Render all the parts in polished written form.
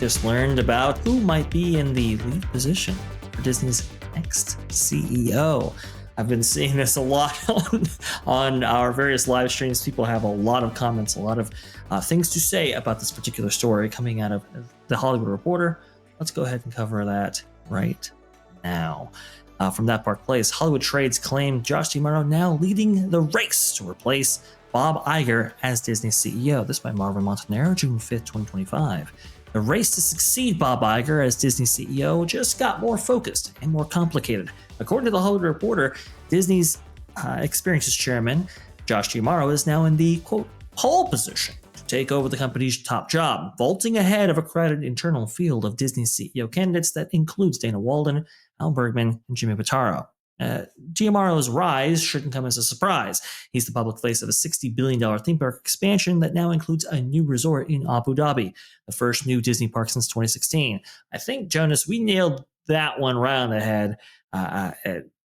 just learned about who might be in the lead position for Disney's next CEO. I've been seeing this a lot on our various live streams. People have a lot of comments, a lot of things to say about this particular story coming out of the Hollywood Reporter. Let's go ahead and cover that right now. From That Park Place, Hollywood Trades claimed Josh D'Amaro now leading the race to replace Bob Iger as Disney's CEO. This by Marvin Montanaro, June 5th, 2025. The race to succeed Bob Iger as Disney's CEO just got more focused and more complicated. According to the Hollywood Reporter, Disney's experiences chairman, Josh D'Amaro, is now in the, quote, pole position to take over the company's top job, vaulting ahead of a crowded internal field of Disney CEO candidates that includes Dana Walden, Al Bergman, and Jimmy Pitaro. D'Amaro's rise shouldn't come as a surprise. He's the public face of a $60 billion theme park expansion that now includes a new resort in Abu Dhabi, the first new Disney park since 2016. I think, Jonas, we nailed that one right on the head.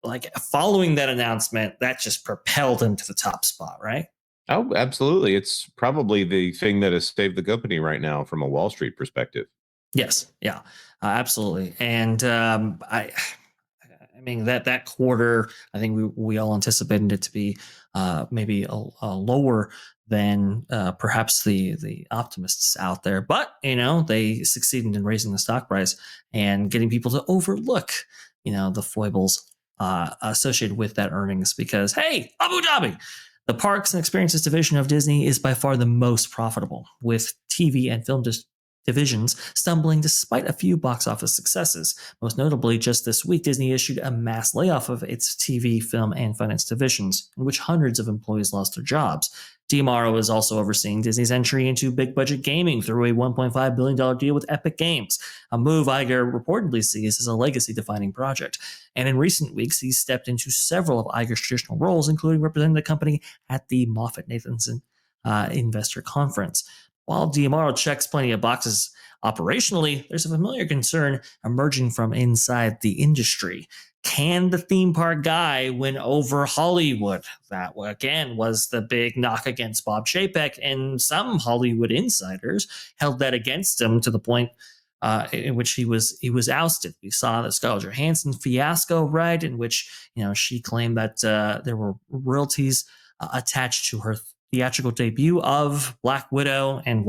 Like following that announcement, that just propelled him to the top spot, right? Oh, absolutely. It's probably the thing that has saved the company right now from a Wall Street perspective. Yes. Yeah, absolutely. And I mean, that quarter, I think we all anticipated it to be maybe a lower than perhaps the optimists out there. But, they succeeded in raising the stock price and getting people to overlook, the foibles associated with that earnings because, hey, Abu Dhabi! The Parks and Experiences division of Disney is by far the most profitable, with TV and film divisions stumbling despite a few box office successes. Most notably, just this week, Disney issued a mass layoff of its TV, film, and finance divisions, in which hundreds of employees lost their jobs. D'Amaro is also overseeing Disney's entry into big-budget gaming through a $1.5 billion deal with Epic Games, a move Iger reportedly sees as a legacy-defining project. And in recent weeks, he's stepped into several of Iger's traditional roles, including representing the company at the Moffett-Nathanson Investor Conference. While D'Amaro checks plenty of boxes operationally, there's a familiar concern emerging from inside the industry. Can the theme park guy win over Hollywood? That, again, was the big knock against Bob Chapek, and some Hollywood insiders held that against him to the point in which he was ousted. We saw the Scarlett Johansson fiasco, right, in which she claimed that there were royalties attached to her theatrical debut of Black Widow, and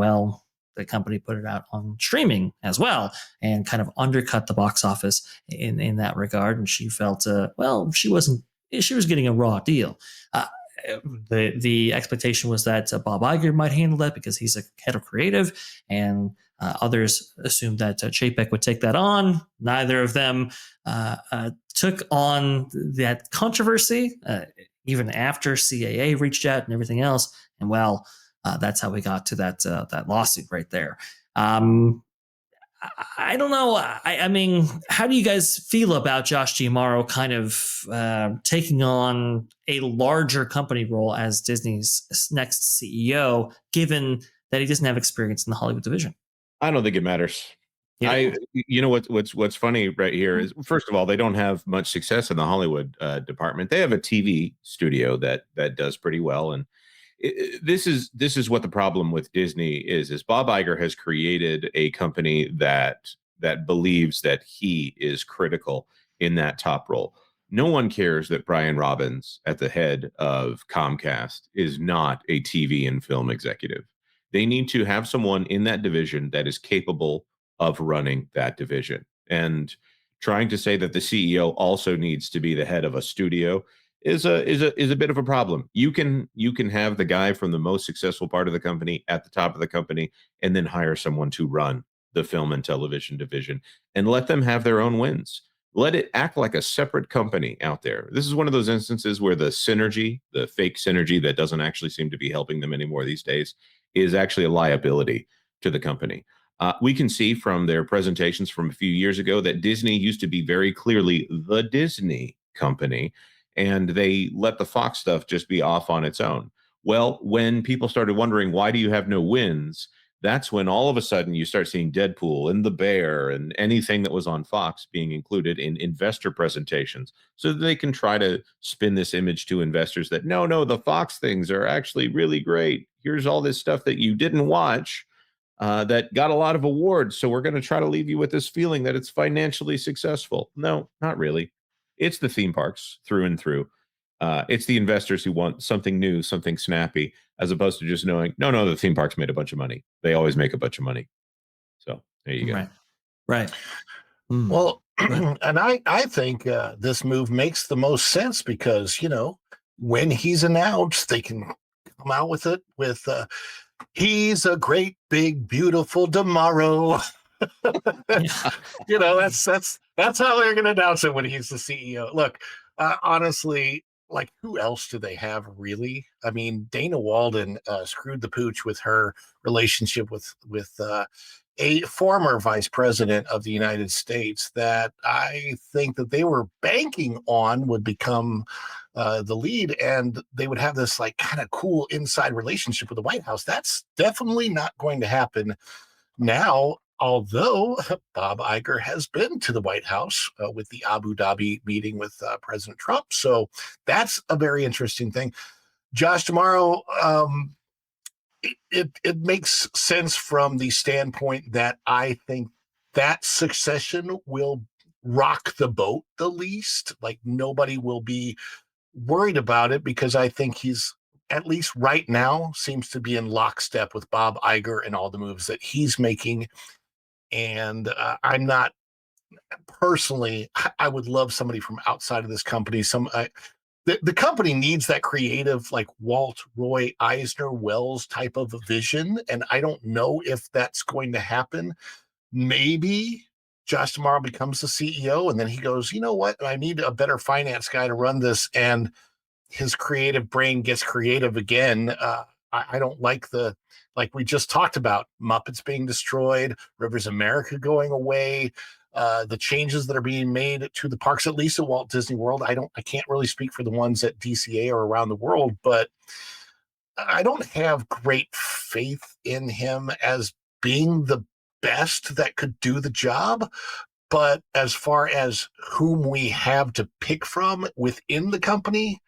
the company put it out on streaming as well and kind of undercut the box office in that regard. And she felt, she was getting a raw deal. The expectation was that Bob Iger might handle that because he's a head of creative, and others assumed that Chapek would take that on. Neither of them took on that controversy, even after CAA reached out and everything else. And that's how we got to that lawsuit right there. I don't know. I mean, how do you guys feel about Josh D'Amaro kind of taking on a larger company role as Disney's next CEO, given that he doesn't have experience in the Hollywood division? I don't think it matters. Yeah. What's funny right here is, first of all, they don't have much success in the Hollywood department. They have a TV studio that does pretty well, and this is what the problem with Disney is Bob Iger has created a company that believes that he is critical in that top role. No one cares that Brian Robbins at the head of Comcast is not a TV and film executive. They need to have someone in that division that is capable of running that division. And trying to say that the CEO also needs to be the head of a studio is a bit of a problem. You can have the guy from the most successful part of the company at the top of the company, and then hire someone to run the film and television division and let them have their own wins. Let it act like a separate company out there. This is one of those instances where the synergy, the fake synergy that doesn't actually seem to be helping them anymore these days, is actually a liability to the company. We can see from their presentations from a few years ago that Disney used to be very clearly the Disney company, and they let the Fox stuff just be off on its own. Well, when people started wondering, why do you have no wins? That's when all of a sudden you start seeing Deadpool and The Bear and anything that was on Fox being included in investor presentations, so that they can try to spin this image to investors that, no, the Fox things are actually really great. Here's all this stuff that you didn't watch. that got a lot of awards. So we're going to try to leave you with this feeling that it's financially successful. No, not really. It's the theme parks through and through. It's the investors who want something new, something snappy, as opposed to just knowing, no, the theme parks made a bunch of money. They always make a bunch of money. So there you go. Right. Right. Mm. Well, Right. and I think this move makes the most sense because, when he's announced, they can come out with it with he's a great, big, beautiful tomorrow. Yeah. That's how they're going to announce it when he's the CEO. Look, honestly, like who else do they have really? I mean, Dana Walden screwed the pooch with her relationship with a former vice president of the United States that I think that they were banking on would become the lead, and they would have this like kind of cool inside relationship with the White House. That's definitely not going to happen now, although Bob Iger has been to the White House with the Abu Dhabi meeting with President Trump. So that's a very interesting thing. Josh, tomorrow, it makes sense from the standpoint that I think that succession will rock the boat the least. Like nobody will be worried about it because I think he's at least right now seems to be in lockstep with Bob Iger and all the moves that he's making. And I'm not personally, I would love somebody from outside of this company. The company needs that creative, like Walt Roy Eisner Wells type of a vision. And I don't know if that's going to happen. Maybe Josh tomorrow becomes the CEO and then he goes, you know what? I need a better finance guy to run this. And his creative brain gets creative again. I don't like we just talked about Muppets being destroyed, Rivers America going away, the changes that are being made to the parks, at least at Walt Disney World. I can't really speak for the ones at DCA or around the world, but I don't have great faith in him as being the best that could do the job. But as far as whom we have to pick from within the company,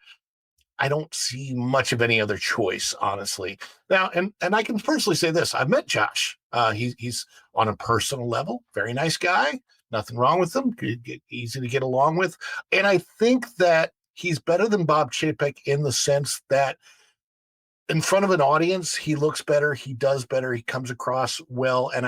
I don't see much of any other choice, honestly. Now, and I can personally say this: I've met Josh. He's on a personal level, very nice guy. Nothing wrong with him. Easy to get along with, and I think that he's better than Bob Chapek in the sense that in front of an audience, he looks better, he does better, he comes across well, and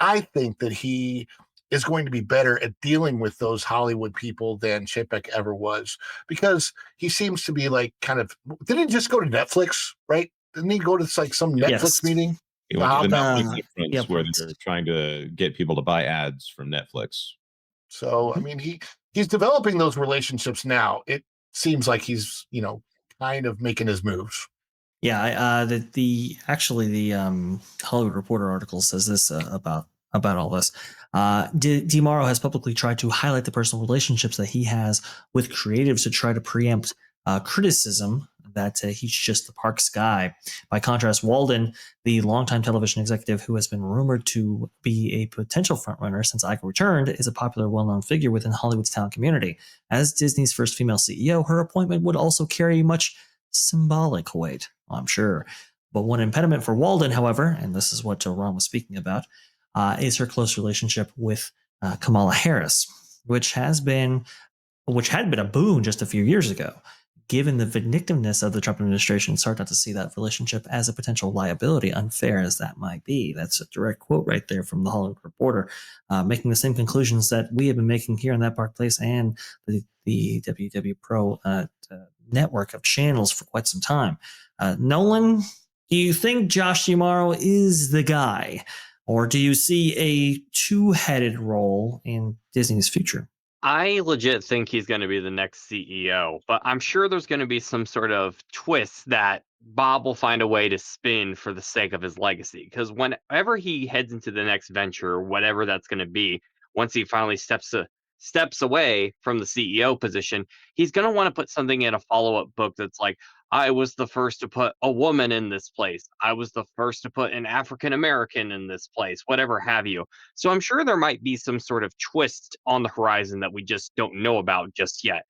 I think that he is going to be better at dealing with those Hollywood people than Chapek ever was because he seems to be like kind of didn't he just go to Netflix, right? Didn't he go to like some Netflix Yes. meeting? You went to the Netflix conference Yep. where they're trying to get people to buy ads from Netflix. So I mean he's developing those relationships now. It seems like he's kind of making his moves. Yeah, the actually the Hollywood Reporter article says this about all this. DiMauro has publicly tried to highlight the personal relationships that he has with creatives to try to preempt criticism that he's just the parks guy. By contrast, Walden, the longtime television executive who has been rumored to be a potential frontrunner since Iger returned, is a popular, well-known figure within Hollywood's talent community. As Disney's first female CEO, her appointment would also carry much symbolic weight, I'm sure. But one impediment for Walden, however, and this is what Ron was speaking about, is her close relationship with Kamala Harris, which had been a boon just a few years ago. Given the vindictiveness of the Trump administration, it's hard not to see that relationship as a potential liability, unfair as that might be. That's a direct quote right there from the Hollywood Reporter, making the same conclusions that we have been making here in That Park Place and the WW Pro network of channels for quite some time. Nolan, do you think Josh DiMauro is the guy, or do you see a two-headed role in Disney's future? I legit think he's going to be the next CEO, but I'm sure there's going to be some sort of twist that Bob will find a way to spin for the sake of his legacy. Because whenever he heads into the next venture, whatever that's going to be, once he finally steps away from the CEO position, he's going to want to put something in a follow-up book that's like, I was the first to put a woman in this place. I was the first to put an African American in this place, whatever have you. So I'm sure there might be some sort of twist on the horizon that we just don't know about just yet.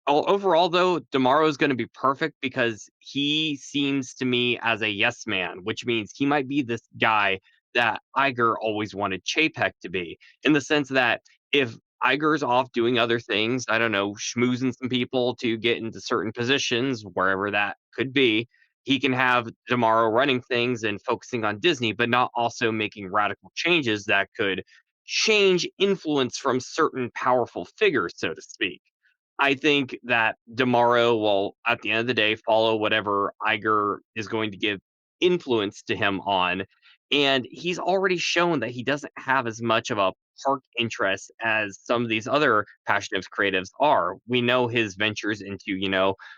Overall, though, Tomorrow is going to be perfect because he seems to me as a yes man, which means he might be this guy that Iger always wanted Chapek to be, in the sense that if Iger's off doing other things, I don't know, schmoozing some people to get into certain positions, wherever that could be, he can have Tomorrow running things and focusing on Disney, but not also making radical changes that could change influence from certain powerful figures, so to speak. I think that Demaro will, at the end of the day, follow whatever Iger is going to give influence to him on. And he's already shown that he doesn't have as much of a park interest as some of these other passionate creatives are. We know his ventures into,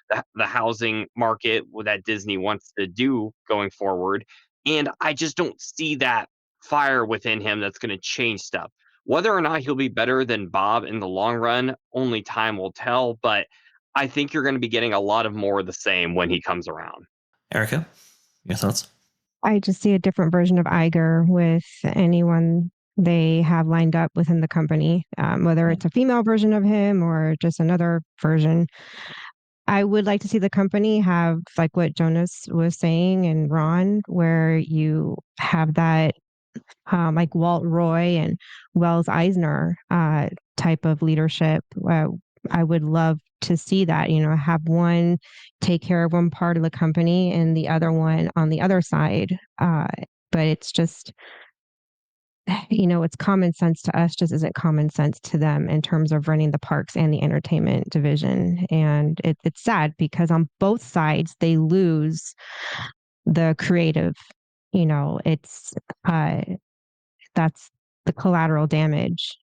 the housing market that Disney wants to do going forward. And I just don't see that fire within him that's going to change stuff. Whether or not he'll be better than Bob in the long run, only time will tell. But I think you're going to be getting a lot of more of the same when he comes around. Erika, your thoughts? I just see a different version of Iger with anyone they have lined up within the company, whether it's a female version of him or just another version. I would like to see the company have, like what Jonas was saying and Ron, where you have that like Walt Roy and Wells Eisner type of leadership. I would love to see that, have one take care of one part of the company and the other one on the other side. But it's just, it's common sense to us, just isn't common sense to them in terms of running the parks and the entertainment division. And it's sad because on both sides, they lose the creative, it's, that's the collateral damage.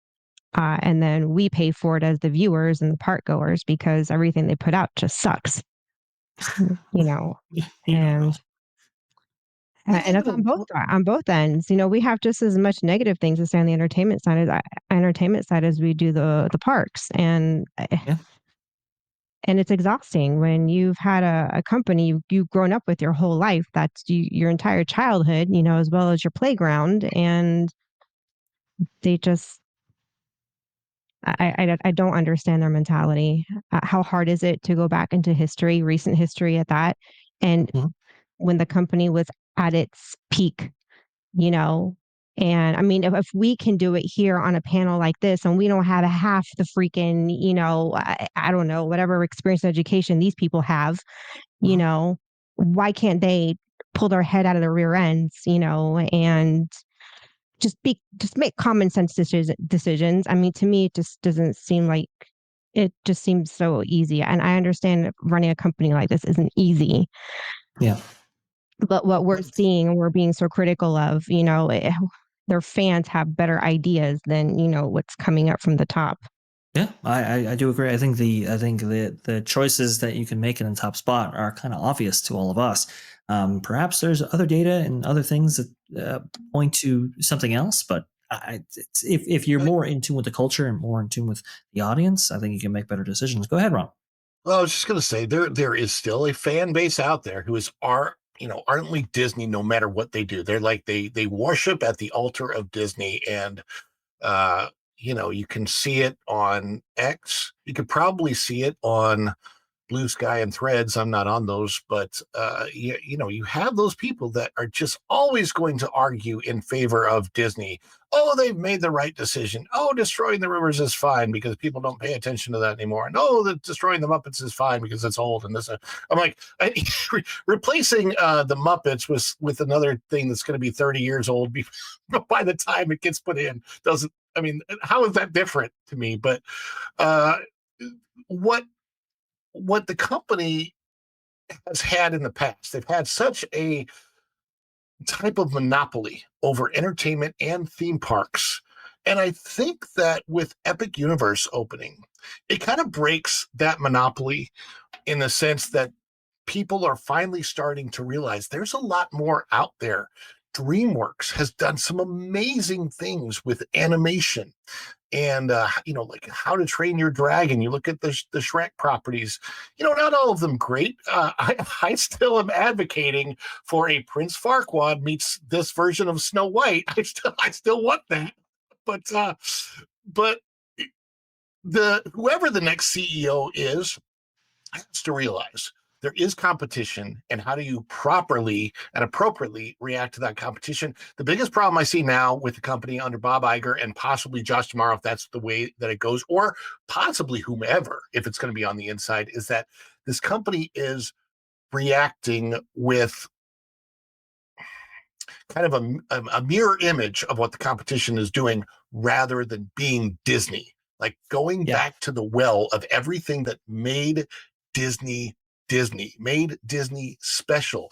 And then we pay for it as the viewers and the park goers because everything they put out just sucks, and and that's on both ends. We have just as much negative things to say on the entertainment side as we do the parks, and and it's exhausting when you've had a company you've grown up with your whole life. That's your entire childhood, as well as your playground, and they just I don't understand their mentality. How hard is it to go back into history, recent history at that? And when the company was at its peak, and I mean, if we can do it here on a panel like this and we don't have half the freaking, I don't know, whatever experience and education these people have, why can't they pull their head out of the rear ends, and just make common sense decisions. I mean, to me, it just doesn't seem like it just seems so easy. And I understand running a company like this isn't easy. Yeah. But what we're seeing and we're being so critical of, their fans have better ideas than, what's coming up from the top. Yeah, I do agree. I think the choices that you can make in the top spot are kind of obvious to all of us. Perhaps there's other data and other things that point to something else, but if you're more in tune with the culture and more in tune with the audience, I think you can make better decisions. Go ahead, Ron. Well, I was just going to say there is still a fan base out there who is ardently Disney no matter what they do. They're like they worship at the altar of Disney, and you can see it on X. You could probably see it on Blue Sky and Threads. I'm not on those, but you have those people that are just always going to argue in favor of Disney. Oh, they've made the right decision. Oh, destroying the rivers is fine because people don't pay attention to that anymore. And destroying the Muppets is fine because it's old. And this, I'm like, replacing the Muppets with another thing that's going to be 30 years old by the time it gets put in doesn't. I mean, how is that different to me? But what the company has had in the past, they've had such a type of monopoly over entertainment and theme parks. And I think that with Epic Universe opening, it kind of breaks that monopoly in the sense that people are finally starting to realize there's a lot more out there. DreamWorks has done some amazing things with animation and like How to Train Your Dragon. You look at the Shrek properties, not all of them great. I still am advocating for a Prince Farquaad meets this version of Snow White. I still want that, but whoever the next CEO is has to realize there is competition, and how do you properly and appropriately react to that competition? The biggest problem I see now with the company under Bob Iger and possibly Josh tomorrow, if that's the way that it goes, or possibly whomever, if it's going to be on the inside, is that this company is reacting with kind of a mirror image of what the competition is doing rather than being Disney, like going back to the well of everything that made Disney made Disney special.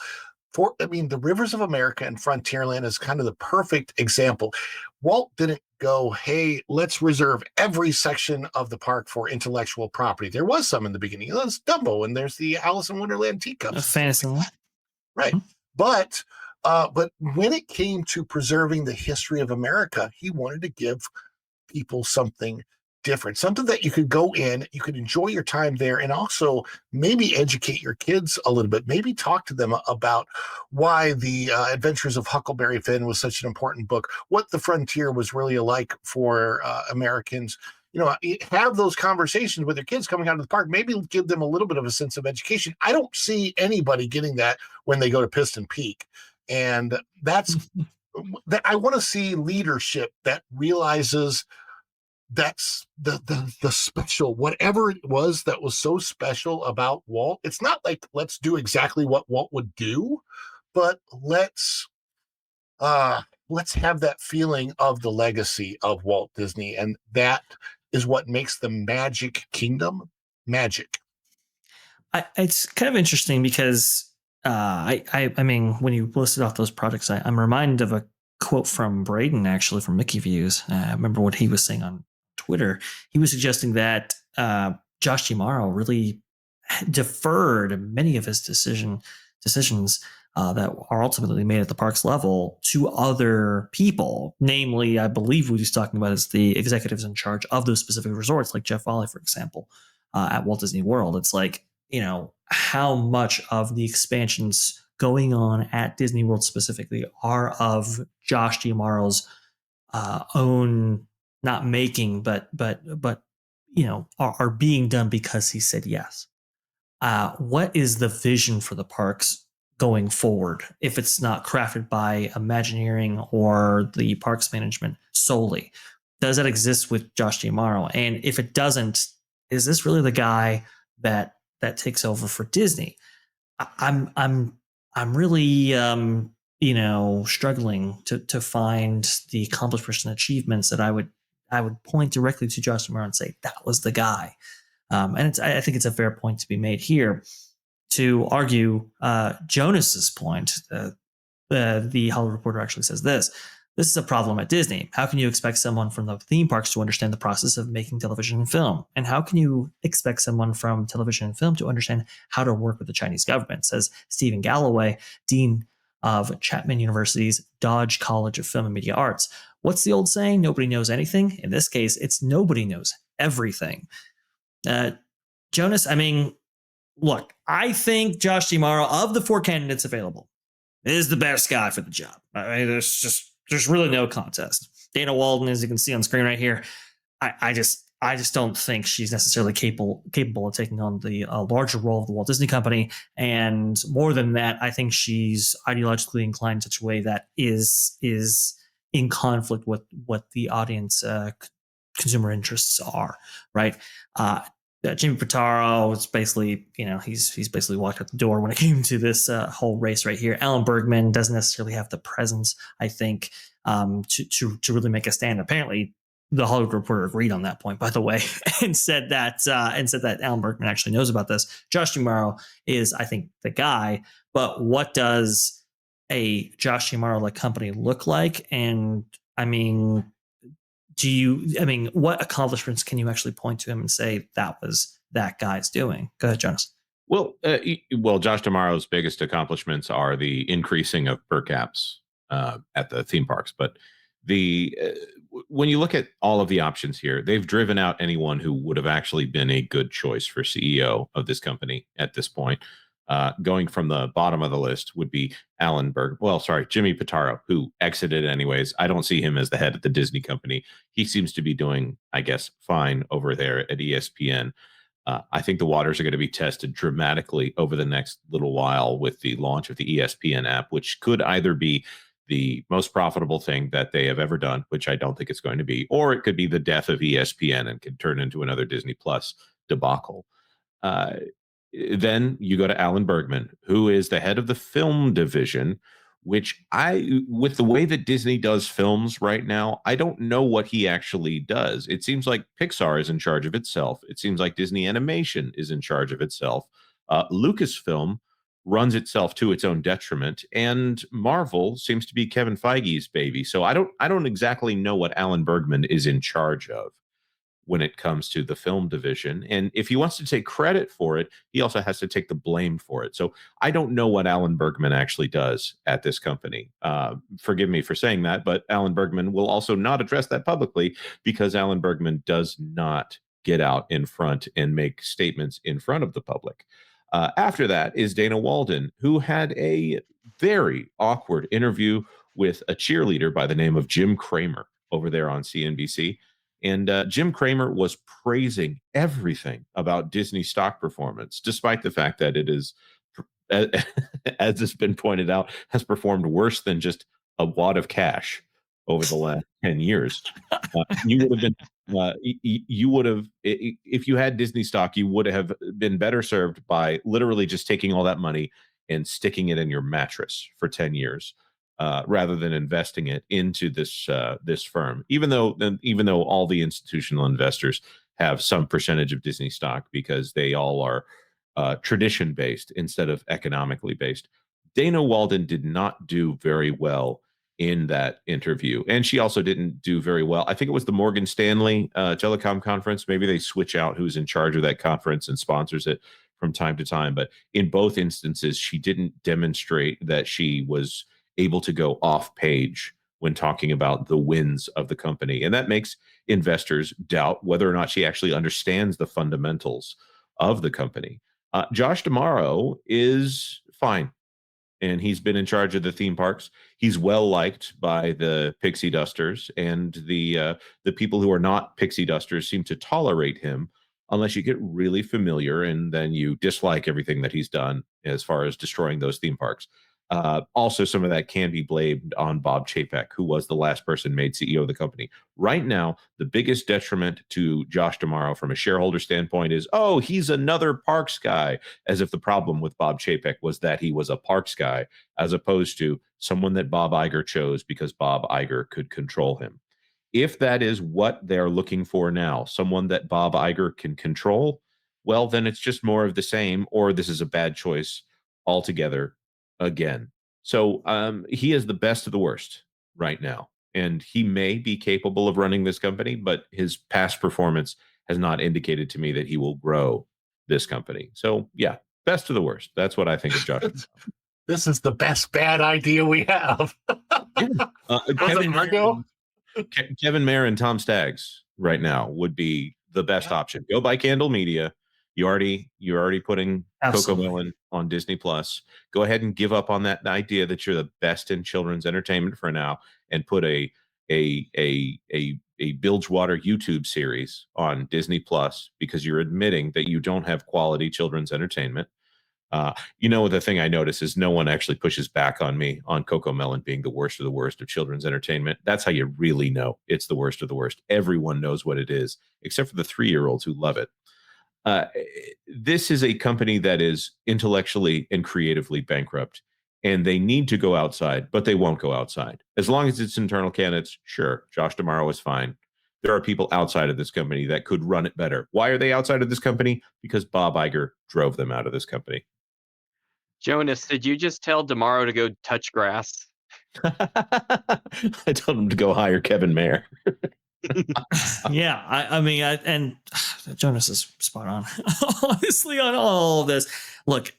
The Rivers of America and Frontierland is kind of the perfect example. Walt didn't go, hey, let's reserve every section of the park for intellectual property. There was some in the beginning. There's Dumbo and there's the Alice in Wonderland teacups. Fantasyland. Right. But when it came to preserving the history of America, he wanted to give people something different, something that you could go in, you could enjoy your time there, and also maybe educate your kids a little bit, maybe talk to them about why the Adventures of Huckleberry Finn was such an important book, what the frontier was really like for Americans. Have those conversations with their kids coming out of the park, maybe give them a little bit of a sense of education. I don't see anybody getting that when they go to Piston Peak. And that's that. I want to see leadership that realizes that's the special, whatever it was that was so special about Walt. It's not like let's do exactly what Walt would do, but let's have that feeling of the legacy of Walt Disney, and that is what makes the Magic Kingdom magic. It's kind of interesting because I mean, when you listed off those projects, I'm reminded of a quote from Braden, actually, from Mickey Views. I remember what he was saying on Twitter. He was suggesting that Josh D'Amaro really deferred many of his decisions that are ultimately made at the parks level to other people. Namely, I believe what he's talking about is the executives in charge of those specific resorts, like Jeff Volley, for example, at Walt Disney World. It's like, how much of the expansions going on at Disney World specifically are of Josh D'Amaro's own, not making, but are being done because he said yes. What is the vision for the parks going forward if it's not crafted by Imagineering or the parks management solely? Does that exist with Josh D'Amaro? And if it doesn't, is this really the guy that takes over for Disney? I'm really struggling to find the accomplishments and achievements that I would point directly to Josh D'Amaro and say that was the guy. And I think it's a fair point to be made here to argue Jonas's point. The Hollywood Reporter actually says this. This is a problem at Disney. How can you expect someone from the theme parks to understand the process of making television and film? And how can you expect someone from television and film to understand how to work with the Chinese government? Says Stephen Galloway, Dean of Chapman University's Dodge College of Film and Media Arts. What's the old saying? Nobody knows anything. In this case, it's nobody knows everything. Jonas, look, I think Josh D'Amaro, of the four candidates available, is the best guy for the job. There's really no contest. Dana Walden, as you can see on screen right here, I just don't think she's necessarily capable of taking on the larger role of the Walt Disney Company. And more than that, I think she's ideologically inclined in such a way that is in conflict with what the audience consumer interests are, right? Jimmy Pitaro was basically, he's basically walked out the door when it came to this whole race right here. Alan Bergman doesn't necessarily have the presence, I think, to really make a stand. Apparently, the Hollywood Reporter agreed on that point, by the way, and said that Alan Bergman actually knows about this. Josh D'Amaro is, I think, the guy. But what does a Josh D'Amaro-like company look like? And what accomplishments can you actually point to him and say that was that guy's doing? Go ahead, Jonas. Well, Josh D'Amaro's biggest accomplishments are the increasing of per caps at the theme parks. But when you look at all of the options here, they've driven out anyone who would have actually been a good choice for CEO of this company at this point. Going from the bottom of the list would be Jimmy Pitaro, who exited anyways. I don't see him as the head of the Disney company. He seems to be doing, I guess, fine over there at ESPN. I think the waters are going to be tested dramatically over the next little while with the launch of the ESPN app, which could either be the most profitable thing that they have ever done, which I don't think it's going to be, or it could be the death of ESPN and could turn into another Disney Plus debacle. Uh, then you go to Alan Bergman, who is the head of the film division, which with the way that Disney does films right now, I don't know what he actually does. It seems like Pixar is in charge of itself. It seems like Disney Animation is in charge of itself. Lucasfilm runs itself to its own detriment, and Marvel seems to be Kevin Feige's baby. So I don't exactly know what Alan Bergman is in charge of when it comes to the film division. And if he wants to take credit for it, he also has to take the blame for it. So I don't know what Alan Bergman actually does at this company. Forgive me for saying that, but Alan Bergman will also not address that publicly because Alan Bergman does not get out in front and make statements in front of the public. After that is Dana Walden, who had a very awkward interview with a cheerleader by the name of Jim Cramer over there on CNBC. And Jim Cramer was praising everything about Disney stock performance, despite the fact that it is, as has been pointed out, has performed worse than just a wad of cash over the last 10 years. You would have been, you would have, if you had Disney stock, you would have been better served by literally just taking all that money and sticking it in your mattress for 10 years. Rather than investing it into this firm, even though all the institutional investors have some percentage of Disney stock because they all are tradition based instead of economically based. Dana Walden did not do very well in that interview, and she also didn't do very well. I think it was the Morgan Stanley telecom conference. Maybe they switch out who's in charge of that conference and sponsors it from time to time, but in both instances, she didn't demonstrate that she was able to go off page when talking about the wins of the company. And that makes investors doubt whether or not she actually understands the fundamentals of the company. Josh D'Amaro is fine, and he's been in charge of the theme parks. He's well liked by the pixie dusters, and the people who are not pixie dusters seem to tolerate him unless you get really familiar and then you dislike everything that he's done as far as destroying those theme parks. Also, some of that can be blamed on Bob Chapek, who was the last person made CEO of the company. Right now, the biggest detriment to Josh D'Amaro from a shareholder standpoint is, oh, he's another parks guy, as if the problem with Bob Chapek was that he was a parks guy, as opposed to someone that Bob Iger chose because Bob Iger could control him. If that is what they're looking for now, someone that Bob Iger can control, well, then it's just more of the same, or this is a bad choice altogether again. So he is the best of the worst right now. And he may be capable of running this company, but his past performance has not indicated to me that he will grow this company. So, yeah, best of the worst. That's what I think of Josh. This is the best bad idea we have. Kevin Mayer and Tom Staggs right now would be the best option. Go buy Candle Media. You're already putting Coco Melon on Disney Plus. Go ahead and give up on that idea that you're the best in children's entertainment for now, and put a Bilgewater YouTube series on Disney Plus, because you're admitting that you don't have quality children's entertainment. The thing I notice is no one actually pushes back on me on Coco Melon being the worst of the worst of children's entertainment. That's how you really know it's the worst of the worst. Everyone knows what it is, except for the 3-year-olds who love it. This is a company that is intellectually and creatively bankrupt, and they need to go outside, but they won't go outside. As long as it's internal candidates, sure, Josh D'Amaro is fine. There are people outside of this company that could run it better. Why are they outside of this company? Because Bob Iger drove them out of this company. Jonas, did you just tell D'Amaro to go touch grass? I told him to go hire Kevin Mayer. Yeah, I mean, and Jonas is spot on, honestly, on all of this. Look,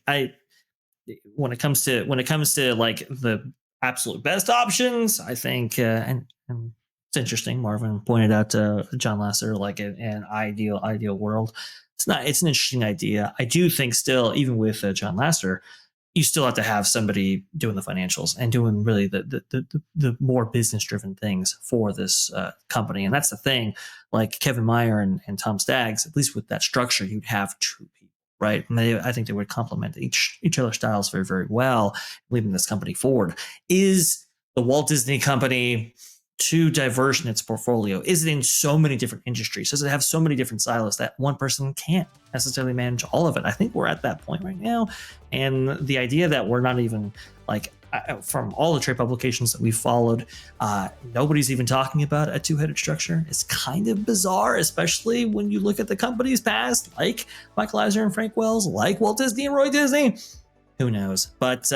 when it comes to like the absolute best options, I think, and it's interesting. Marvin pointed out to John Lasseter, like an ideal world. It's not. It's an interesting idea. I do think still, even with John Lasseter, you still have to have somebody doing the financials and doing really the more business driven things for this company. And that's the thing, like Kevin Meyer and Tom Staggs, at least with that structure, you'd have two people, right? And I think they would complement each other's styles very, very well, leading this company forward. Is the Walt Disney Company too diverse in its portfolio? Is it in so many different industries? Does it have so many different silos that one person can't necessarily manage all of it? I think we're at that point right now. And the idea that we're not even like, from all the trade publications that we've followed, nobody's even talking about a two-headed structure is kind of bizarre, especially when you look at the companies past, like Michael Eisner and Frank Wells, like Walt Disney and Roy Disney. Who knows? But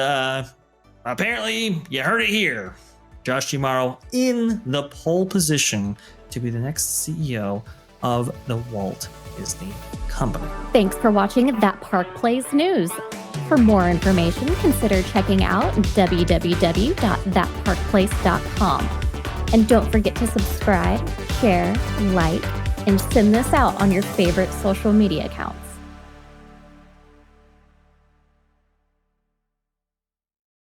apparently you heard it here. Josh D'Amaro in the pole position to be the next CEO of the Walt Disney Company. Thanks for watching That Park Plays News. For more information, consider checking out www.thatparkplace.com. And don't forget to subscribe, share, like, and send this out on your favorite social media accounts.